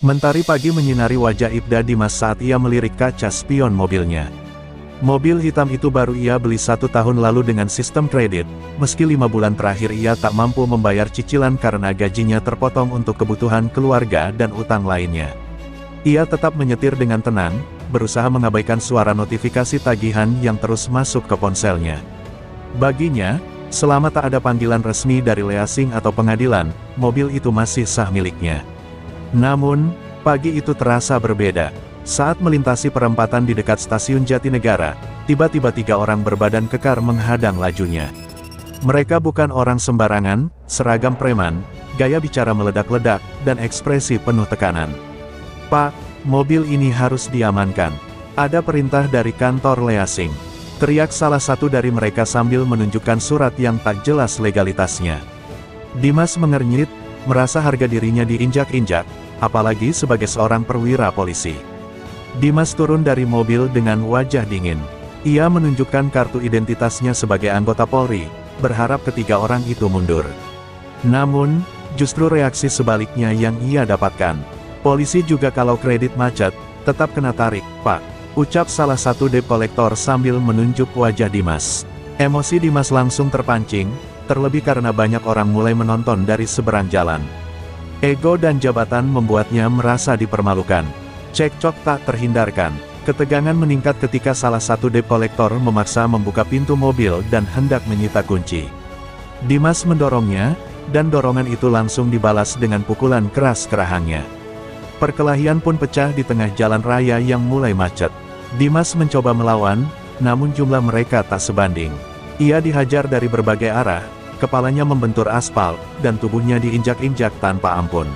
Mentari pagi menyinari wajah Ibda Dimas saat ia melirik kaca spion mobilnya. Mobil hitam itu baru ia beli 1 tahun lalu dengan sistem kredit, meski 5 bulan terakhir ia tak mampu membayar cicilan karena gajinya terpotong untuk kebutuhan keluarga dan utang lainnya. Ia tetap menyetir dengan tenang, berusaha mengabaikan suara notifikasi tagihan yang terus masuk ke ponselnya. Baginya, selama tak ada panggilan resmi dari leasing atau pengadilan, mobil itu masih sah miliknya. Namun, pagi itu terasa berbeda. Saat melintasi perempatan di dekat stasiun Jatinegara, tiba-tiba 3 orang berbadan kekar menghadang lajunya. Mereka bukan orang sembarangan, seragam preman, gaya bicara meledak-ledak, dan ekspresi penuh tekanan. "Pak, mobil ini harus diamankan. Ada perintah dari kantor leasing," teriak salah satu dari mereka sambil menunjukkan surat yang tak jelas legalitasnya. Dimas mengernyit, merasa harga dirinya diinjak-injak, apalagi sebagai seorang perwira polisi. Dimas turun dari mobil dengan wajah dingin. Ia menunjukkan kartu identitasnya sebagai anggota Polri, berharap ketiga orang itu mundur. Namun, justru reaksi sebaliknya yang ia dapatkan. "Polisi juga kalau kredit macet, tetap kena tarik, Pak," ucap salah satu debt collector sambil menunjuk wajah Dimas. Emosi Dimas langsung terpancing, terlebih karena banyak orang mulai menonton dari seberang jalan. Ego dan jabatan membuatnya merasa dipermalukan. Cekcok tak terhindarkan. Ketegangan meningkat ketika salah satu debt collector memaksa membuka pintu mobil dan hendak menyita kunci. Dimas mendorongnya, dan dorongan itu langsung dibalas dengan pukulan keras ke rahangnya. Perkelahian pun pecah di tengah jalan raya yang mulai macet. Dimas mencoba melawan, namun jumlah mereka tak sebanding. Ia dihajar dari berbagai arah, kepalanya membentur aspal, dan tubuhnya diinjak-injak tanpa ampun.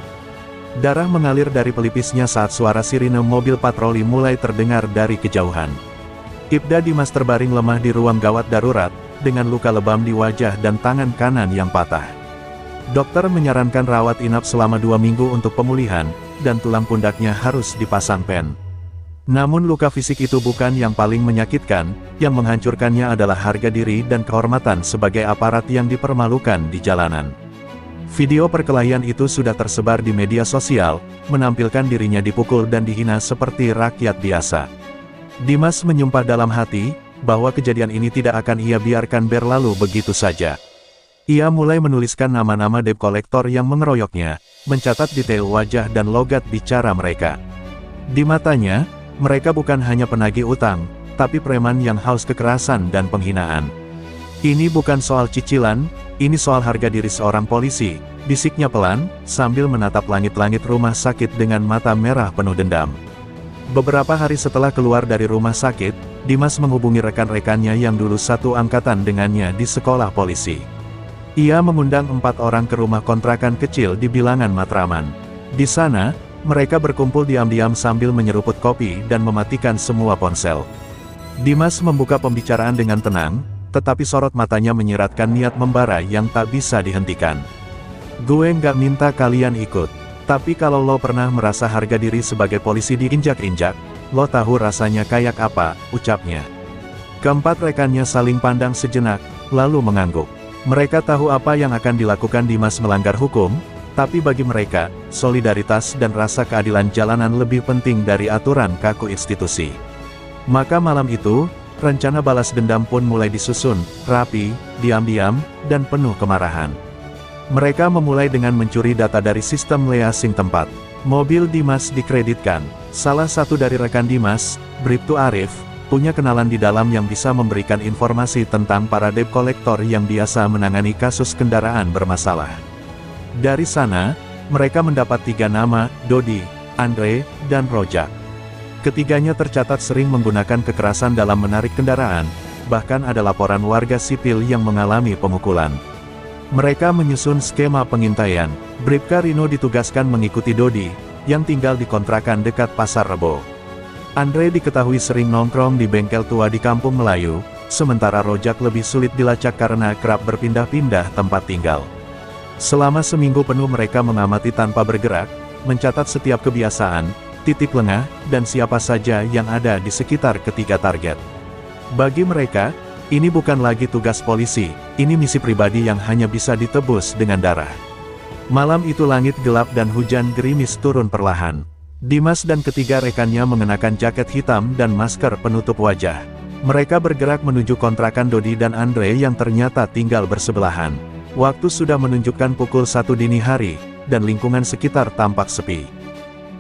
Darah mengalir dari pelipisnya saat suara sirine mobil patroli mulai terdengar dari kejauhan. Ibda Dimas terbaring lemah di ruang gawat darurat, dengan luka lebam di wajah dan tangan kanan yang patah. Dokter menyarankan rawat inap selama 2 minggu untuk pemulihan, dan tulang pundaknya harus dipasang pen. Namun luka fisik itu bukan yang paling menyakitkan, yang menghancurkannya adalah harga diri dan kehormatan sebagai aparat yang dipermalukan di jalanan. Video perkelahian itu sudah tersebar di media sosial, menampilkan dirinya dipukul dan dihina seperti rakyat biasa. Dimas menyumpah dalam hati, bahwa kejadian ini tidak akan ia biarkan berlalu begitu saja. Ia mulai menuliskan nama-nama debt collector yang mengeroyoknya, mencatat detail wajah dan logat bicara mereka. Di matanya, mereka bukan hanya penagih utang, tapi preman yang haus kekerasan dan penghinaan. "Ini bukan soal cicilan, ini soal harga diri seorang polisi," bisiknya pelan, sambil menatap langit-langit rumah sakit dengan mata merah penuh dendam. Beberapa hari setelah keluar dari rumah sakit, Dimas menghubungi rekan-rekannya yang dulu satu angkatan dengannya di sekolah polisi. Ia mengundang 4 orang ke rumah kontrakan kecil di bilangan Matraman. Di sana, mereka berkumpul diam-diam sambil menyeruput kopi dan mematikan semua ponsel. Dimas membuka pembicaraan dengan tenang, tetapi sorot matanya menyiratkan niat membara yang tak bisa dihentikan. "Gue nggak minta kalian ikut. Tapi kalau lo pernah merasa harga diri sebagai polisi diinjak-injak, lo tahu rasanya kayak apa," ucapnya. Keempat rekannya saling pandang sejenak, lalu mengangguk. Mereka tahu apa yang akan dilakukan Dimas melanggar hukum, tapi bagi mereka, solidaritas dan rasa keadilan jalanan lebih penting dari aturan kaku institusi. Maka malam itu, rencana balas dendam pun mulai disusun, rapi, diam-diam, dan penuh kemarahan. Mereka memulai dengan mencuri data dari sistem leasing tempat. Mobil Dimas dikreditkan. Salah satu dari rekan Dimas, Bribtu Arif, punya kenalan di dalam yang bisa memberikan informasi tentang para debt collector yang biasa menangani kasus kendaraan bermasalah. Dari sana, mereka mendapat 3 nama, Dodi, Andre, dan Rojak. Ketiganya tercatat sering menggunakan kekerasan dalam menarik kendaraan, bahkan ada laporan warga sipil yang mengalami pemukulan. Mereka menyusun skema pengintaian. Bribka Rino ditugaskan mengikuti Dodi, yang tinggal di kontrakan dekat Pasar Rebo. Andre diketahui sering nongkrong di bengkel tua di Kampung Melayu, sementara Rojak lebih sulit dilacak karena kerap berpindah-pindah tempat tinggal. Selama seminggu penuh mereka mengamati tanpa bergerak, mencatat setiap kebiasaan, titik lengah, dan siapa saja yang ada di sekitar ketiga target. Bagi mereka, ini bukan lagi tugas polisi, ini misi pribadi yang hanya bisa ditebus dengan darah. Malam itu langit gelap dan hujan gerimis turun perlahan. Dimas dan ketiga rekannya mengenakan jaket hitam dan masker penutup wajah. Mereka bergerak menuju kontrakan Dodi dan Andre yang ternyata tinggal bersebelahan. Waktu sudah menunjukkan pukul 1 dini hari, dan lingkungan sekitar tampak sepi.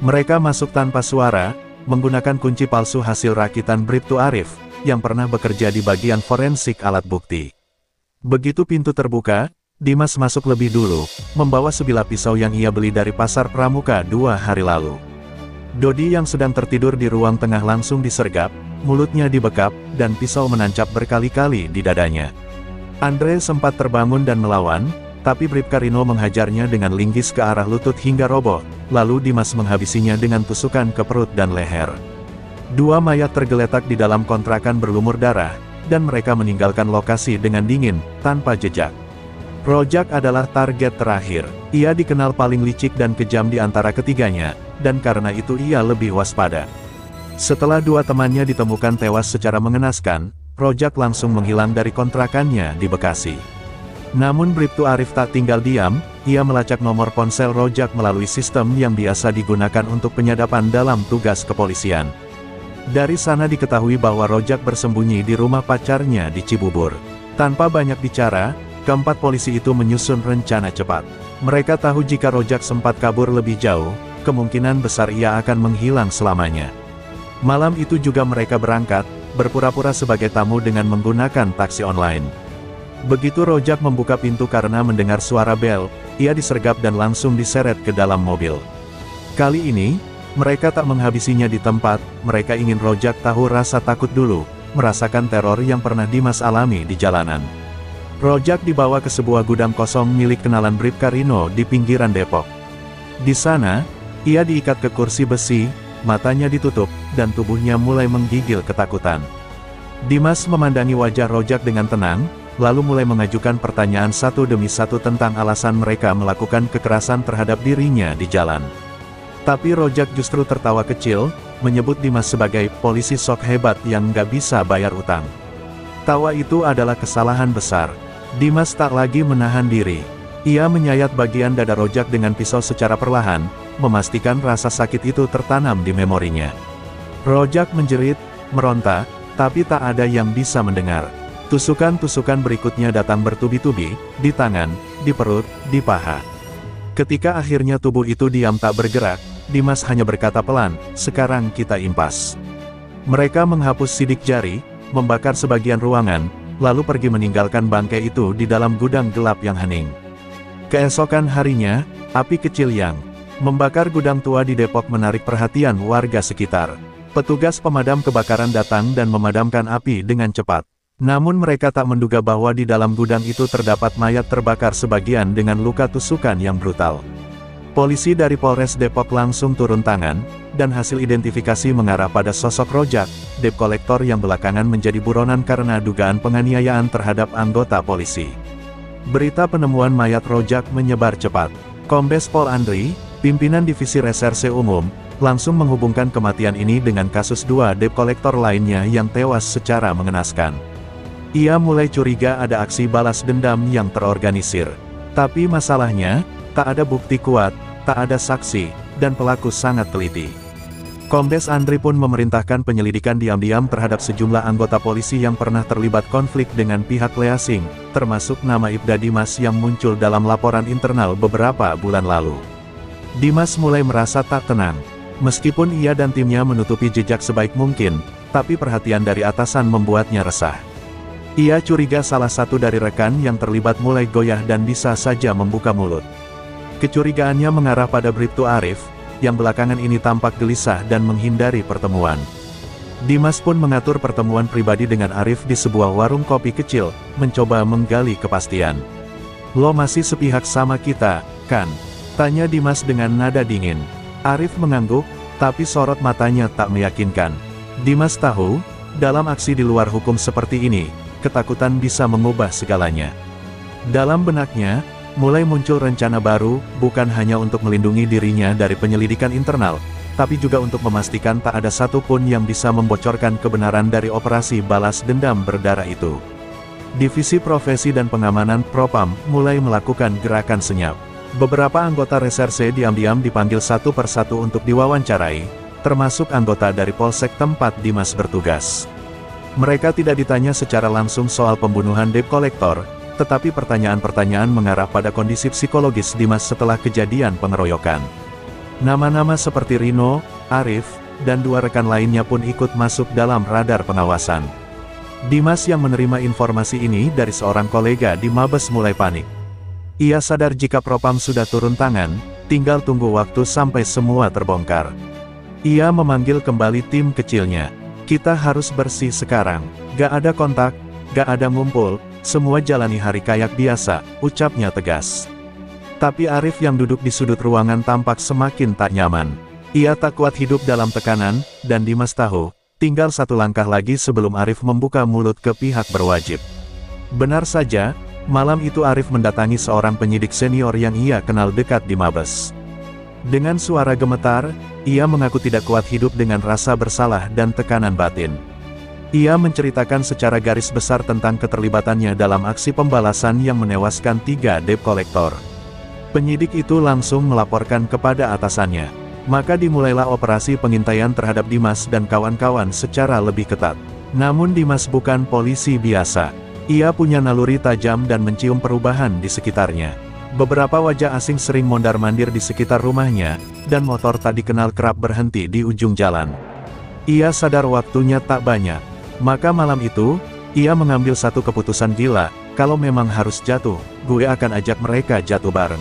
Mereka masuk tanpa suara, menggunakan kunci palsu hasil rakitan Bribtu Arif, yang pernah bekerja di bagian forensik alat bukti. Begitu pintu terbuka, Dimas masuk lebih dulu, membawa sebilah pisau yang ia beli dari pasar Pramuka 2 hari lalu. Dodi yang sedang tertidur di ruang tengah langsung disergap, mulutnya dibekap, dan pisau menancap berkali-kali di dadanya. Andre sempat terbangun dan melawan, tapi Bribka Rino menghajarnya dengan linggis ke arah lutut hingga roboh, lalu Dimas menghabisinya dengan tusukan ke perut dan leher. Dua mayat tergeletak di dalam kontrakan berlumur darah, dan mereka meninggalkan lokasi dengan dingin, tanpa jejak. Rojak adalah target terakhir. Ia dikenal paling licik dan kejam di antara ketiganya, dan karena itu ia lebih waspada. Setelah dua temannya ditemukan tewas secara mengenaskan, Rojak langsung menghilang dari kontrakannya di Bekasi. Namun Bribtu Arif tak tinggal diam, ia melacak nomor ponsel Rojak melalui sistem yang biasa digunakan untuk penyadapan dalam tugas kepolisian. Dari sana diketahui bahwa Rojak bersembunyi di rumah pacarnya di Cibubur. Tanpa banyak bicara, keempat polisi itu menyusun rencana cepat. Mereka tahu jika Rojak sempat kabur lebih jauh, kemungkinan besar ia akan menghilang selamanya. Malam itu juga mereka berangkat, berpura-pura sebagai tamu dengan menggunakan taksi online. Begitu Rojak membuka pintu karena mendengar suara bel, ia disergap dan langsung diseret ke dalam mobil. Kali ini, mereka tak menghabisinya di tempat, mereka ingin Rojak tahu rasa takut dulu, merasakan teror yang pernah Dimas alami di jalanan. Rojak dibawa ke sebuah gudang kosong milik kenalan Bribka Rino di pinggiran Depok. Di sana, ia diikat ke kursi besi, matanya ditutup, dan tubuhnya mulai menggigil ketakutan. Dimas memandangi wajah Rojak dengan tenang, lalu mulai mengajukan pertanyaan satu demi satu tentang alasan mereka melakukan kekerasan terhadap dirinya di jalan. Tapi Rojak justru tertawa kecil, menyebut Dimas sebagai polisi sok hebat yang nggak bisa bayar utang. Tawa itu adalah kesalahan besar. Dimas tak lagi menahan diri. Ia menyayat bagian dada Rojak dengan pisau secara perlahan, memastikan rasa sakit itu tertanam di memorinya. Rojak menjerit, meronta, tapi tak ada yang bisa mendengar. Tusukan-tusukan berikutnya datang bertubi-tubi, di tangan, di perut, di paha. Ketika akhirnya tubuh itu diam tak bergerak, Dimas hanya berkata pelan, "Sekarang kita impas." Mereka menghapus sidik jari, membakar sebagian ruangan, lalu pergi meninggalkan bangkai itu di dalam gudang gelap yang hening. Keesokan harinya, api kecil yang membakar gudang tua di Depok menarik perhatian warga sekitar. Petugas pemadam kebakaran datang dan memadamkan api dengan cepat. Namun mereka tak menduga bahwa di dalam gudang itu terdapat mayat terbakar sebagian dengan luka tusukan yang brutal. Polisi dari Polres Depok langsung turun tangan, dan hasil identifikasi mengarah pada sosok Rojak, debt kolektor yang belakangan menjadi buronan karena dugaan penganiayaan terhadap anggota polisi. Berita penemuan mayat Rojak menyebar cepat. Kombes Pol Andri, pimpinan Divisi Reserse Umum, langsung menghubungkan kematian ini dengan kasus dua debt kolektor lainnya yang tewas secara mengenaskan. Ia mulai curiga ada aksi balas dendam yang terorganisir. Tapi masalahnya, tak ada bukti kuat, tak ada saksi, dan pelaku sangat teliti. Kombes Andri pun memerintahkan penyelidikan diam-diam terhadap sejumlah anggota polisi yang pernah terlibat konflik dengan pihak leasing, termasuk nama Ibda Dimas yang muncul dalam laporan internal beberapa bulan lalu. Dimas mulai merasa tak tenang. Meskipun ia dan timnya menutupi jejak sebaik mungkin, tapi perhatian dari atasan membuatnya resah. Ia curiga salah satu dari rekan yang terlibat mulai goyah dan bisa saja membuka mulut. Kecurigaannya mengarah pada Bribtu Arif, yang belakangan ini tampak gelisah dan menghindari pertemuan. Dimas pun mengatur pertemuan pribadi dengan Arif di sebuah warung kopi kecil, mencoba menggali kepastian. "Lo masih sepihak sama kita, kan?" tanya Dimas dengan nada dingin. Arif mengangguk, tapi sorot matanya tak meyakinkan. Dimas tahu, dalam aksi di luar hukum seperti ini, ketakutan bisa mengubah segalanya. Dalam benaknya, mulai muncul rencana baru, bukan hanya untuk melindungi dirinya dari penyelidikan internal, tapi juga untuk memastikan tak ada satupun yang bisa membocorkan kebenaran dari operasi balas dendam berdarah itu. Divisi Profesi dan Pengamanan Propam mulai melakukan gerakan senyap. Beberapa anggota reserse diam-diam dipanggil satu persatu untuk diwawancarai, termasuk anggota dari polsek tempat Dimas bertugas. Mereka tidak ditanya secara langsung soal pembunuhan debt collector, tetapi pertanyaan-pertanyaan mengarah pada kondisi psikologis Dimas setelah kejadian pengeroyokan. Nama-nama seperti Rino, Arif, dan dua rekan lainnya pun ikut masuk dalam radar pengawasan. Dimas yang menerima informasi ini dari seorang kolega di Mabes mulai panik. Ia sadar jika Propam sudah turun tangan, tinggal tunggu waktu sampai semua terbongkar. Ia memanggil kembali tim kecilnya. Kita harus bersih sekarang, gak ada kontak, gak ada ngumpul, semua jalani hari kayak biasa, ucapnya tegas. Tapi Arif yang duduk di sudut ruangan tampak semakin tak nyaman. Ia tak kuat hidup dalam tekanan, dan Dimas tahu, tinggal satu langkah lagi sebelum Arif membuka mulut ke pihak berwajib. Benar saja, malam itu Arif mendatangi seorang penyidik senior yang ia kenal dekat di Mabes. Dengan suara gemetar, ia mengaku tidak kuat hidup dengan rasa bersalah dan tekanan batin. Ia menceritakan secara garis besar tentang keterlibatannya dalam aksi pembalasan yang menewaskan 3 debt collector. Penyidik itu langsung melaporkan kepada atasannya. Maka dimulailah operasi pengintaian terhadap Dimas dan kawan-kawan secara lebih ketat. Namun Dimas bukan polisi biasa. Ia punya naluri tajam dan mencium perubahan di sekitarnya. Beberapa wajah asing sering mondar-mandir di sekitar rumahnya, dan motor tak dikenal kerap berhenti di ujung jalan. Ia sadar waktunya tak banyak. Maka malam itu, ia mengambil satu keputusan gila, kalau memang harus jatuh, gue akan ajak mereka jatuh bareng.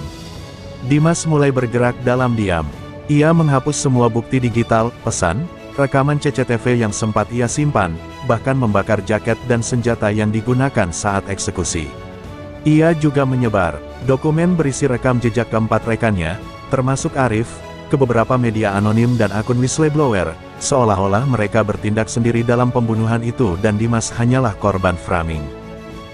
Dimas mulai bergerak dalam diam. Ia menghapus semua bukti digital, pesan, rekaman CCTV yang sempat ia simpan, bahkan membakar jaket dan senjata yang digunakan saat eksekusi. Ia juga menyebar dokumen berisi rekam jejak keempat rekannya, termasuk Arif, ke beberapa media anonim dan akun whistleblower, seolah-olah mereka bertindak sendiri dalam pembunuhan itu dan Dimas hanyalah korban framing.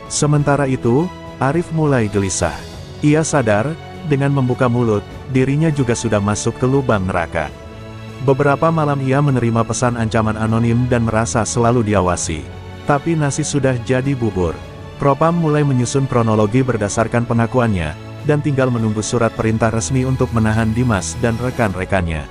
Sementara itu, Arif mulai gelisah. Ia sadar, dengan membuka mulut, dirinya juga sudah masuk ke lubang neraka. Beberapa malam ia menerima pesan ancaman anonim dan merasa selalu diawasi. Tapi nasi sudah jadi bubur. Propam mulai menyusun kronologi berdasarkan pengakuannya, dan tinggal menunggu surat perintah resmi untuk menahan Dimas dan rekan-rekannya.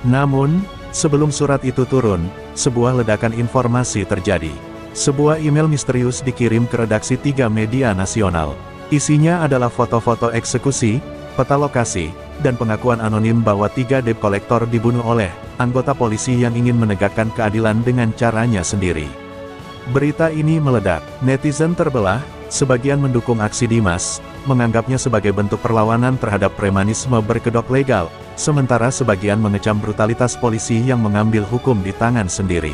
Namun, sebelum surat itu turun, sebuah ledakan informasi terjadi. Sebuah email misterius dikirim ke redaksi 3 media nasional. Isinya adalah foto-foto eksekusi, peta lokasi, dan pengakuan anonim bahwa 3 debt collector dibunuh oleh anggota polisi yang ingin menegakkan keadilan dengan caranya sendiri. Berita ini meledak, netizen terbelah, sebagian mendukung aksi Dimas, menganggapnya sebagai bentuk perlawanan terhadap premanisme berkedok legal, sementara sebagian mengecam brutalitas polisi yang mengambil hukum di tangan sendiri.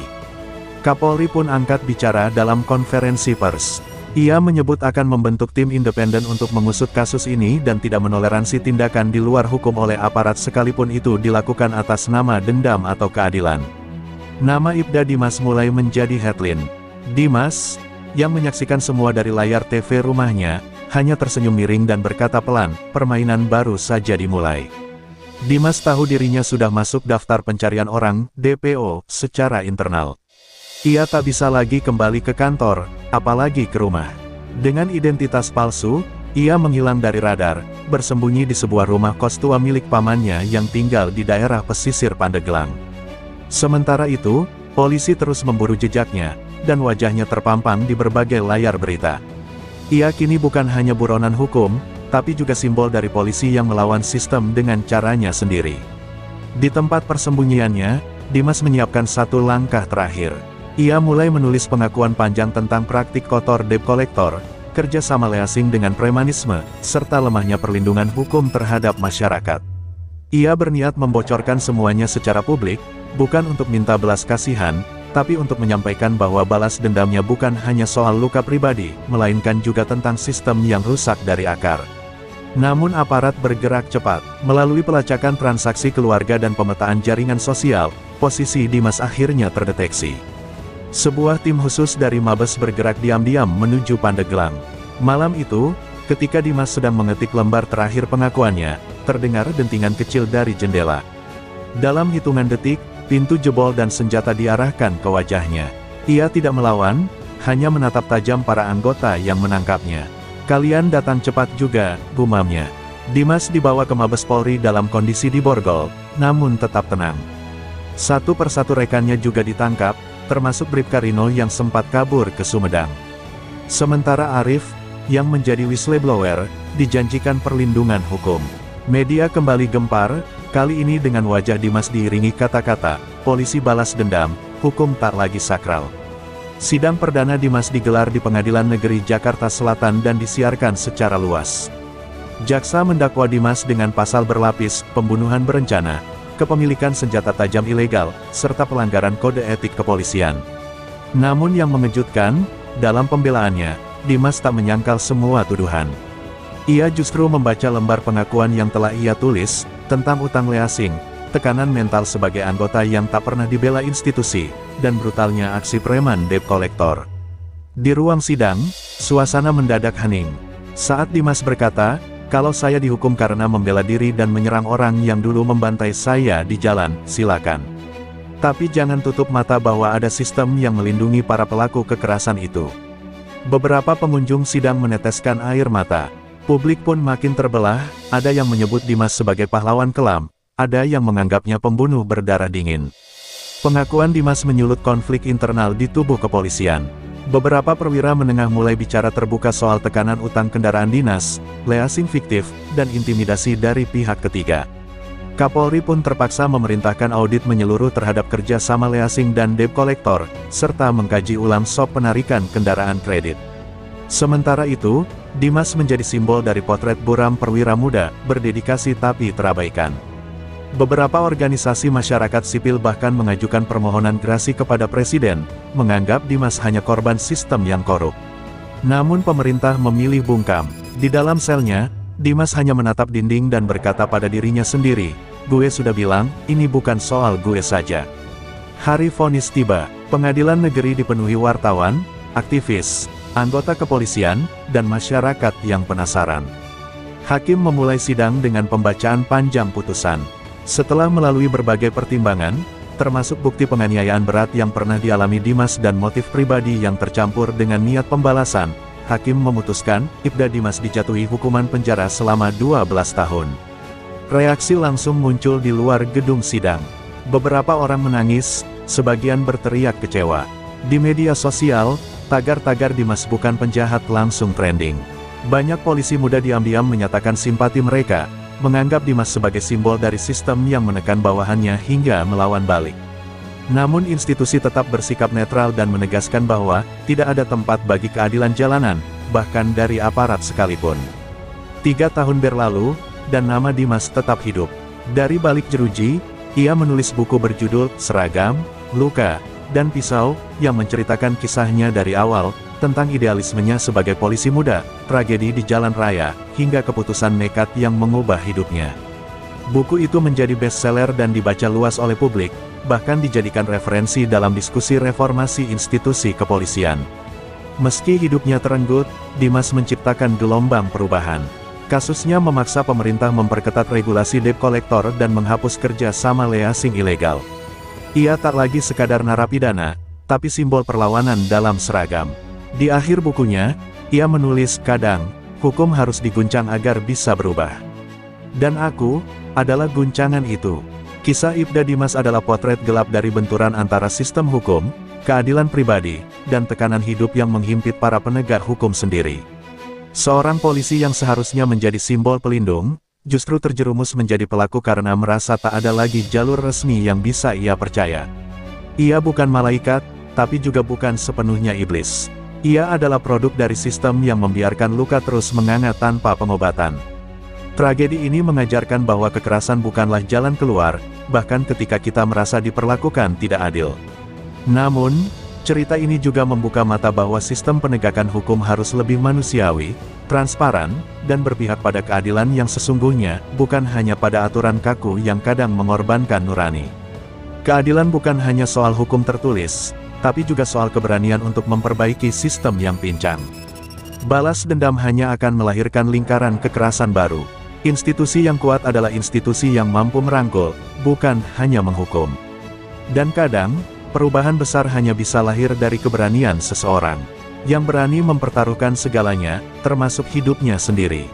Kapolri pun angkat bicara dalam konferensi pers. Ia menyebut akan membentuk tim independen untuk mengusut kasus ini dan tidak menoleransi tindakan di luar hukum oleh aparat sekalipun itu dilakukan atas nama dendam atau keadilan. Nama Ibda Dimas mulai menjadi headline. Dimas, yang menyaksikan semua dari layar TV rumahnya, hanya tersenyum miring dan berkata pelan, permainan baru saja dimulai. Dimas tahu dirinya sudah masuk daftar pencarian orang, DPO, secara internal. Ia tak bisa lagi kembali ke kantor, apalagi ke rumah. Dengan identitas palsu, ia menghilang dari radar, bersembunyi di sebuah rumah kos tua milik pamannya yang tinggal di daerah pesisir Pandeglang. Sementara itu, polisi terus memburu jejaknya, dan wajahnya terpampang di berbagai layar berita. Ia kini bukan hanya buronan hukum, tapi juga simbol dari polisi yang melawan sistem dengan caranya sendiri. Di tempat persembunyiannya, Dimas menyiapkan satu langkah terakhir. Ia mulai menulis pengakuan panjang tentang praktik kotor debt collector, kerjasama leasing dengan premanisme, serta lemahnya perlindungan hukum terhadap masyarakat. Ia berniat membocorkan semuanya secara publik, bukan untuk minta belas kasihan, tapi untuk menyampaikan bahwa balas dendamnya bukan hanya soal luka pribadi, melainkan juga tentang sistem yang rusak dari akar. Namun aparat bergerak cepat. Melalui pelacakan transaksi keluarga dan pemetaan jaringan sosial, posisi Dimas akhirnya terdeteksi. Sebuah tim khusus dari Mabes bergerak diam-diam menuju Pandeglang. Malam itu, ketika Dimas sedang mengetik lembar terakhir pengakuannya, terdengar dentingan kecil dari jendela. Dalam hitungan detik, pintu jebol dan senjata diarahkan ke wajahnya. Ia tidak melawan, hanya menatap tajam para anggota yang menangkapnya. Kalian datang cepat juga, gumamnya. Dimas dibawa ke Mabes Polri dalam kondisi diborgol, namun tetap tenang. Satu persatu rekannya juga ditangkap, termasuk Bribka Rino yang sempat kabur ke Sumedang. Sementara Arif, yang menjadi whistleblower, dijanjikan perlindungan hukum. Media kembali gempar, kali ini dengan wajah Dimas diiringi kata-kata, polisi balas dendam, hukum tak lagi sakral. Sidang perdana Dimas digelar di Pengadilan Negeri Jakarta Selatan dan disiarkan secara luas. Jaksa mendakwa Dimas dengan pasal berlapis, pembunuhan berencana, kepemilikan senjata tajam ilegal, serta pelanggaran kode etik kepolisian. Namun yang mengejutkan, dalam pembelaannya, Dimas tak menyangkal semua tuduhan. Ia justru membaca lembar pengakuan yang telah ia tulis, tentang utang leasing, tekanan mental sebagai anggota yang tak pernah dibela institusi, dan brutalnya aksi preman debt collector. Di ruang sidang, suasana mendadak hening. Saat Dimas berkata, "Kalau saya dihukum karena membela diri dan menyerang orang yang dulu membantai saya di jalan, silakan. Tapi jangan tutup mata bahwa ada sistem yang melindungi para pelaku kekerasan itu." Beberapa pengunjung sidang meneteskan air mata. Publik pun makin terbelah, ada yang menyebut Dimas sebagai pahlawan kelam, ada yang menganggapnya pembunuh berdarah dingin. Pengakuan Dimas menyulut konflik internal di tubuh kepolisian. Beberapa perwira menengah mulai bicara terbuka soal tekanan utang kendaraan dinas, leasing fiktif, dan intimidasi dari pihak ketiga. Kapolri pun terpaksa memerintahkan audit menyeluruh terhadap kerja sama leasing dan debt collector, serta mengkaji ulang SOP penarikan kendaraan kredit. Sementara itu, Dimas menjadi simbol dari potret buram perwira muda, berdedikasi tapi terabaikan. Beberapa organisasi masyarakat sipil bahkan mengajukan permohonan gerasi kepada Presiden, menganggap Dimas hanya korban sistem yang korup. Namun pemerintah memilih bungkam. Di dalam selnya, Dimas hanya menatap dinding dan berkata pada dirinya sendiri, "Gue sudah bilang, ini bukan soal gue saja." Hari vonis tiba, pengadilan negeri dipenuhi wartawan, aktivis, anggota kepolisian, dan masyarakat yang penasaran. Hakim memulai sidang dengan pembacaan panjang putusan. Setelah melalui berbagai pertimbangan, termasuk bukti penganiayaan berat yang pernah dialami Dimas dan motif pribadi yang tercampur dengan niat pembalasan, hakim memutuskan, Ibda Dimas dijatuhi hukuman penjara selama 12 tahun. Reaksi langsung muncul di luar gedung sidang. Beberapa orang menangis, sebagian berteriak kecewa. Di media sosial, tagar-tagar Dimas bukan penjahat langsung trending. Banyak polisi muda diam-diam menyatakan simpati mereka, menganggap Dimas sebagai simbol dari sistem yang menekan bawahannya hingga melawan balik. Namun institusi tetap bersikap netral dan menegaskan bahwa, tidak ada tempat bagi keadilan jalanan, bahkan dari aparat sekalipun. 3 tahun berlalu, dan nama Dimas tetap hidup. Dari balik jeruji, ia menulis buku berjudul, Seragam, Luka, dan Pisau, yang menceritakan kisahnya dari awal, tentang idealismenya sebagai polisi muda, tragedi di jalan raya, hingga keputusan nekat yang mengubah hidupnya. Buku itu menjadi bestseller dan dibaca luas oleh publik, bahkan dijadikan referensi dalam diskusi reformasi institusi kepolisian. Meski hidupnya terenggut, Dimas menciptakan gelombang perubahan. Kasusnya memaksa pemerintah memperketat regulasi debt collector dan menghapus kerja sama leasing ilegal. Ia tak lagi sekadar narapidana, tapi simbol perlawanan dalam seragam. Di akhir bukunya, ia menulis, "Kadang, hukum harus diguncang agar bisa berubah. Dan aku, adalah guncangan itu." Kisah Ibda Dimas adalah potret gelap dari benturan antara sistem hukum, keadilan pribadi, dan tekanan hidup yang menghimpit para penegak hukum sendiri. Seorang polisi yang seharusnya menjadi simbol pelindung, justru terjerumus menjadi pelaku karena merasa tak ada lagi jalur resmi yang bisa ia percaya. Ia bukan malaikat, tapi juga bukan sepenuhnya iblis. Ia adalah produk dari sistem yang membiarkan luka terus menganga tanpa pengobatan. Tragedi ini mengajarkan bahwa kekerasan bukanlah jalan keluar, bahkan ketika kita merasa diperlakukan tidak adil. Namun, cerita ini juga membuka mata bahwa sistem penegakan hukum harus lebih manusiawi, transparan, dan berpihak pada keadilan yang sesungguhnya, bukan hanya pada aturan kaku yang kadang mengorbankan nurani. Keadilan bukan hanya soal hukum tertulis, tapi juga soal keberanian untuk memperbaiki sistem yang pincang. Balas dendam hanya akan melahirkan lingkaran kekerasan baru. Institusi yang kuat adalah institusi yang mampu merangkul, bukan hanya menghukum. Dan kadang, perubahan besar hanya bisa lahir dari keberanian seseorang, yang berani mempertaruhkan segalanya, termasuk hidupnya sendiri.